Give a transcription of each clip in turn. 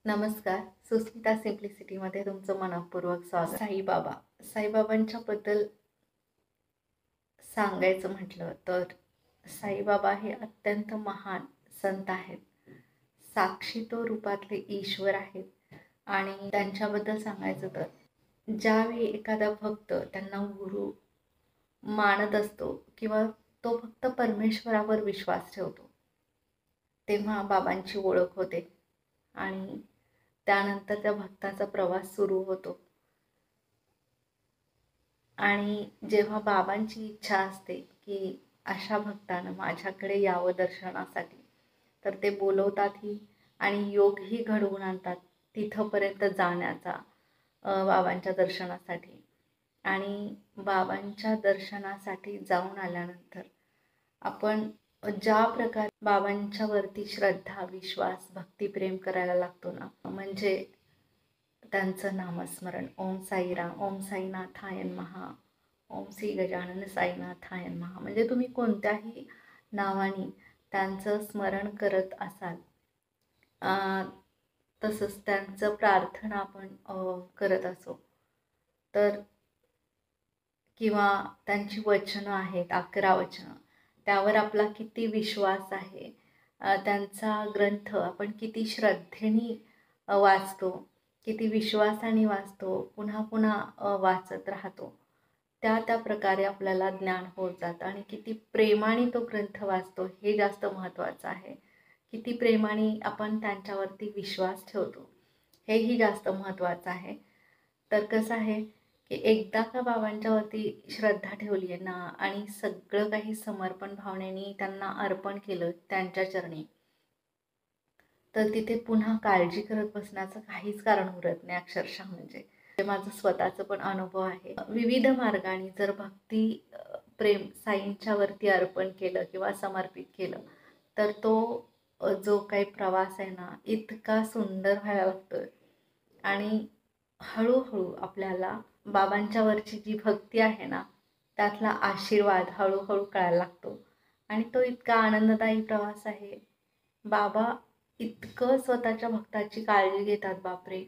नमस्कार. सुस्मिता सिम्प्लिसिटीमध्ये तुमचं मनःपूर्वक स्वागत. साईबाबांच्या बद्दल सांगायचं म्हटलं तर साईबाबा हे अत्यंत महान संत आहेत. साक्षी तो रूपातले ईश्वर आहेत. आणि त्यांच्याबद्दल सांगायचं तर ज्यावेळी एखादा भक्त त्यांना गुरु मानत असतो किंवा तो फक्त परमेश्वरावर विश्वास ठेवतो, तेव्हा बाबांची ओळख होते आणि त्यानंतर त्या भक्ताचा प्रवास सुरू होतो. आणि जेव्हा बाबांची इच्छा असते की अशा भक्तानं माझ्याकडे यावं दर्शनासाठी, तर ते बोलवतातही आणि योगही घडवून आणतात तिथंपर्यंत जाण्याचा बाबांच्या दर्शनासाठी. आणि बाबांच्या दर्शनासाठी जाऊन आल्यानंतर आपण ज्या प्रकारे बाबांच्यावरती श्रद्धा, विश्वास, भक्तिप्रेम करायला लागतो ना, म्हणजे त्यांचं नामस्मरण, ओम साईराम, ओम साईनाथाय नमः, ओम श्री गजानन साईनाथाय नमः, म्हणजे तुम्ही कोणत्याही नावाने त्यांचं स्मरण करत असाल, तसंच त्यांचं प्रार्थना आपण करत असो तर, किंवा त्यांची वचनं आहेत 11 वचनं, त्यावर आपला किती विश्वास आहे, त्यांचा ग्रंथ आपण किती श्रद्धेने वाचतो, किती विश्वासाने वाचतो, पुन्हा पुन्हा वाचत राहतो, त्या प्रकारे आपल्याला ज्ञान होत जातं. आणि किती प्रेमाने तो ग्रंथ वाचतो हे जास्त महत्त्वाचं आहे. किती प्रेमाने आपण त्यांच्यावरती विश्वास ठेवतो हेही जास्त महत्त्वाचं आहे. तर कसं आहे की एकदा का बाबांच्यावरती श्रद्धा ठेवली आहे ना आणि सगळं काही समर्पण भावनेने त्यांना अर्पण केलं त्यांच्या चरणी, तर तिथे पुन्हा काळजी करत बसण्याचं काहीच कारण उरत नाही अक्षरशः. म्हणजे माझं स्वतःचं पण अनुभव आहे. विविध मार्गाने जर भक्ती प्रेम साईंच्यावरती अर्पण केलं किंवा समर्पित केलं, तर तो जो काही प्रवास आहे ना इतका सुंदर व्हायला लागतोय. आणि हळूहळू आपल्याला बाबांच्यावरची जी भक्ती आहे ना त्यातला आशीर्वाद हळूहळू कळायला लागतो. आणि तो इतका आनंददायी प्रवास आहे. बाबा इतकं स्वतःच्या भक्ताची काळजी घेतात, बापरे,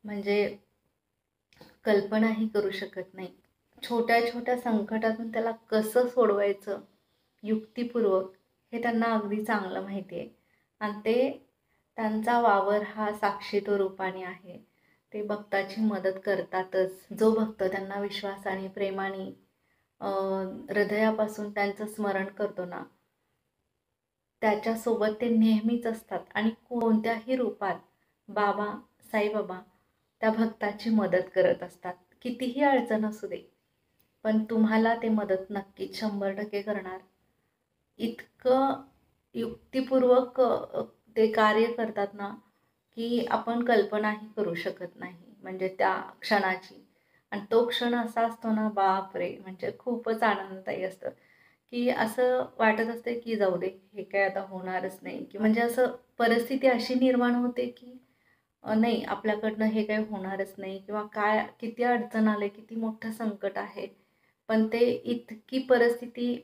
म्हणजे कल्पनाही करू शकत नाही. छोट्या छोट्या संकटातून त्याला कसं सोडवायचं युक्तिपूर्वक हे त्यांना अगदी चांगलं माहिती आहे. आणि ते त्यांचा वावर हा साक्षी तो रूपाने आहे. ते भक्ताची मदत करतातच. जो भक्त त्यांना विश्वासाने, प्रेमाने, हृदयापासून त्यांचं स्मरण करतो ना, त्याच्यासोबत ते नेहमीच असतात. आणि कोणत्याही रूपात बाबा, साईबाबा त्या भक्ताची मदत करत असतात. कितीही अडचण असू दे, पण तुम्हाला ते मदत नक्कीच 100% करणार. इतकं युक्तिपूर्वक ते कार्य करतात ना की आपण कल्पनाही करू शकत नाही म्हणजे त्या क्षणाची. आणि तो क्षण असा असतो ना, बापरे, म्हणजे खूपच आनंददायी असतं की असं वाटत असते की जाऊ दे, हे काय आता होणारच नाही. की म्हणजे असं परिस्थिती अशी निर्माण होते की नाही, आपल्याकडनं हे काही होणारच नाही, किंवा काय किती अडचण आले, किती मोठं संकट आहे, पण ते इतकी परिस्थिती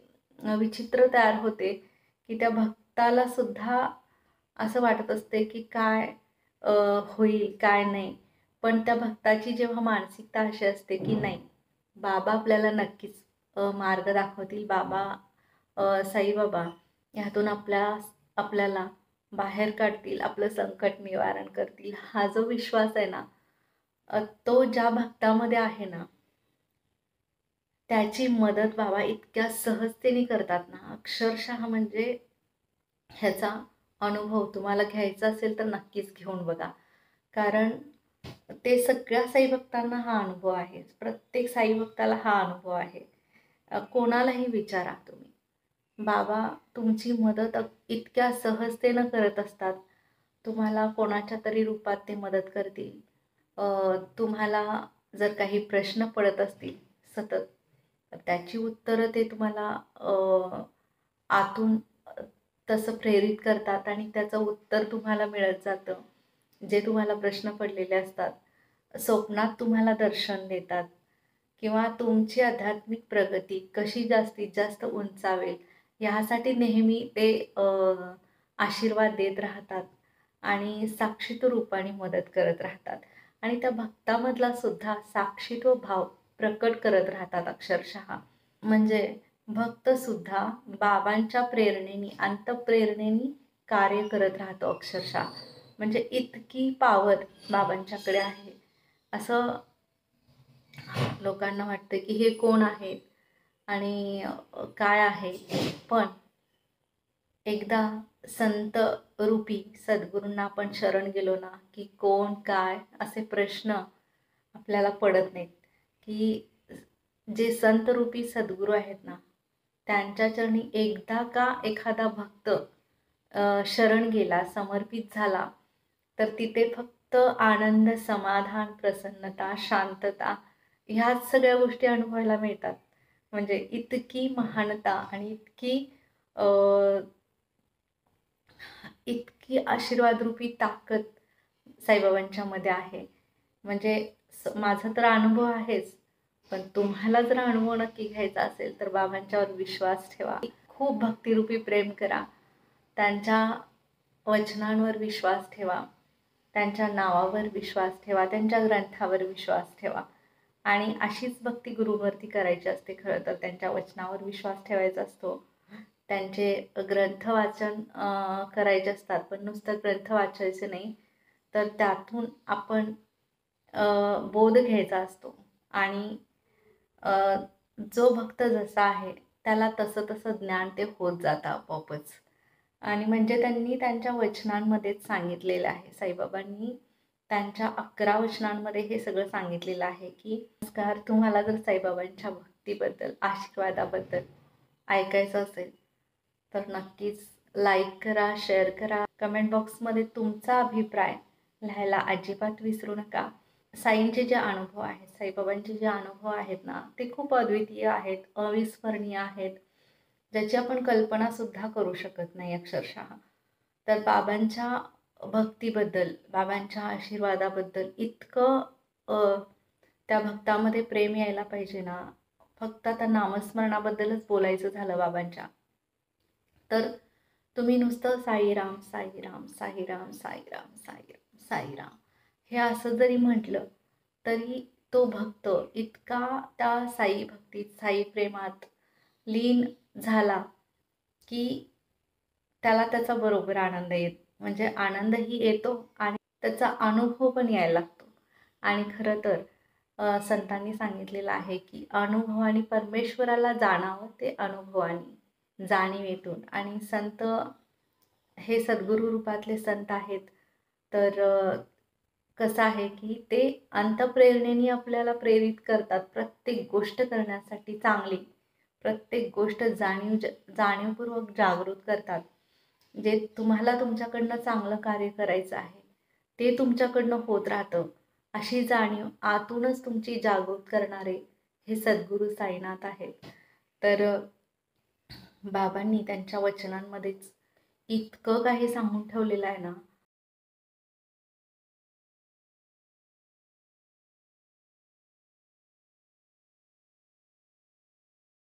विचित्र तयार होते की त्या भक्ताला सुद्धा असं वाटत असते की काय होईल काय नाही. पण त्या भक्ताची जेव्हा मानसिकता अशी असते की नाही, बाबा आपल्याला नक्कीच मार्ग दाखवतील, बाबा साईबाबा ह्यातून आपल्याला बाहेर काढतील, आपलं संकट निवारण करतील, हा जो विश्वास आहे ना तो ज्या भक्तामध्ये आहे ना, त्याची मदत बाबा इतक्या सहजतेने करतात ना, अक्षरशः म्हणजे ह्याचा अनुभव तुम्हाला घ्यायचा असेल तर नक्कीच घेऊन बघा. कारण ते सगळ्या साई भक्तांना हा अनुभव आहे. प्रत्येक साई भक्ताला हा अनुभव आहे. कोणालाही विचारा तुम्ही, बाबा तुमची मदत इतक्या सहजतेनं करत असतात. तुम्हाला कोणाच्या तरी रूपात ते मदत करतील. तुम्हाला जर काही प्रश्न पडत असतील सतत, तर त्याची उत्तरं ते तुम्हाला आतून तसं प्रेरित करतात आणि त्याचं उत्तर तुम्हाला मिळत जातं. जे तुम्हाला प्रश्न पडलेले असतात स्वप्नात तुम्हाला दर्शन देतात, किंवा तुमची आध्यात्मिक प्रगती कशी जास्तीत जास्त उंचावेल ह्यासाठी नेहमी ते आशीर्वाद देत राहतात. आणि साक्षीत्व रूपाने मदत करत राहतात आणि त्या भक्तामधला सुद्धा साक्षीत्व भाव प्रकट करत राहतात अक्षरशः. म्हणजे भक्त सुद्धा बाबांच्या प्रेरणेने अंतःप्रेरणेने कार्य करत राहतो अक्षरशः. म्हणजे इतकी पावर बाबांच्याकडे आहे. असं लोकांना वाटतं की हे कोण आहेत आणि काय आहे, पण एकदा संत रूपी सद्गुरूंना आपण शरण गेलो ना की कोण काय असे प्रश्न आपल्याला पडत नाहीत. की जे संत रूपी सद्गुरू आहेत ना, त्यांच्या चरणी एकदा का एखादा भक्त शरण गेला, समर्पित झाला, तर तिथे फक्त आनंद, समाधान, प्रसन्नता, शांतता ह्याच सगळ्या गोष्टी अनुभवायला मिळतात. म्हणजे इतकी महानता आणि इतकी आशीर्वादरूपी ताकद साईबाबांच्या मध्ये आहे. म्हणजे माझा तर अनुभव आहेच, पण तुम्हाला जर अनुभव नक्की घ्यायचा असेल तर बाबांच्यावर विश्वास ठेवा. खूप भक्तिरूपी प्रेम करा, त्यांच्या वचनांवर विश्वास ठेवा, त्यांच्या नावावर विश्वास ठेवा, त्यांच्या ग्रंथावर विश्वास ठेवा. आणि अशीच भक्ती गुरुवरती करायची असते. खरं तर त्यांच्या वचनावर विश्वास ठेवायचा असतो, त्यांचे ग्रंथ वाचन करायचे असतात. पण नुसतं ग्रंथ वाचायचे नाही, तर त्यातून आपण बोध घ्यायचा असतो. आणि जो भक्त जसा आहे त्याला तसं तसं ज्ञान ते होत जातं आपोआपच. आणि म्हणजे त्यांनी त्यांच्या वचनांमध्येच सांगितलेलं आहे, साईबाबांनी त्यांच्या 11 वचनांमध्ये हे सगळं सांगितलेलं आहे की नमस्कार, तुम्हाला जर साईबाबांच्या भक्तीबद्दल, आशीर्वादाबद्दल ऐकायचं असेल तर नक्कीच लाईक करा, शेअर करा, कमेंट बॉक्समध्ये तुमचा अभिप्राय लिहायला अजिबात विसरू नका. साईंचे जे अनुभव आहेत, साईबाबांचे जे अनुभव आहेत ना, ते खूप अद्वितीय आहेत, अविस्मरणीय आहेत, ज्याची आपण कल्पनासुद्धा करू शकत नाही अक्षरशः. तर बाबांच्या भक्तीबद्दल, बाबांच्या आशीर्वादाबद्दल इतकं त्या भक्तामध्ये प्रेम यायला पाहिजे ना. फक्त आता नामस्मरणाबद्दलच बोलायचं झालं बाबांच्या, तर तुम्ही नुसतं साईराम साईराम साईराम साईराम साईराम साईराम हे असं जरी म्हटलं तरी तो भक्त इतका त्या साई भक्तीत, साई प्रेमात लीन झाला की त्याला त्याचा बरोबर आनंद म्हणजे आनंदही येतो आणि त्याचा अनुभव पण यायला लागतो. आणि खरं तर संतांनी सांगितलेलं आहे की अनुभवाने परमेश्वराला जाणावं ते अनुभवाने, जाणीवेतून. आणि संत हे सद्गुरू रूपातले संत आहेत. तर कसं आहे की ते अंतःप्रेरणेने आपल्याला प्रेरित करतात प्रत्येक गोष्ट करण्यासाठी चांगली, प्रत्येक गोष्ट जाणीवपूर्वक जागृत करतात. जे तुम्हाला तुमच्याकडनं चांगलं कार्य करायचं आहे ते तुमच्याकडनं होत राहतं, अशी जाणीव आतूनच तुमची जागृत करणारे हे सद्गुरू साईनाथ आहेत. तर बाबांनी त्यांच्या वचनांमध्येच इतकं काही सांगून ठेवलेलं आहे ना,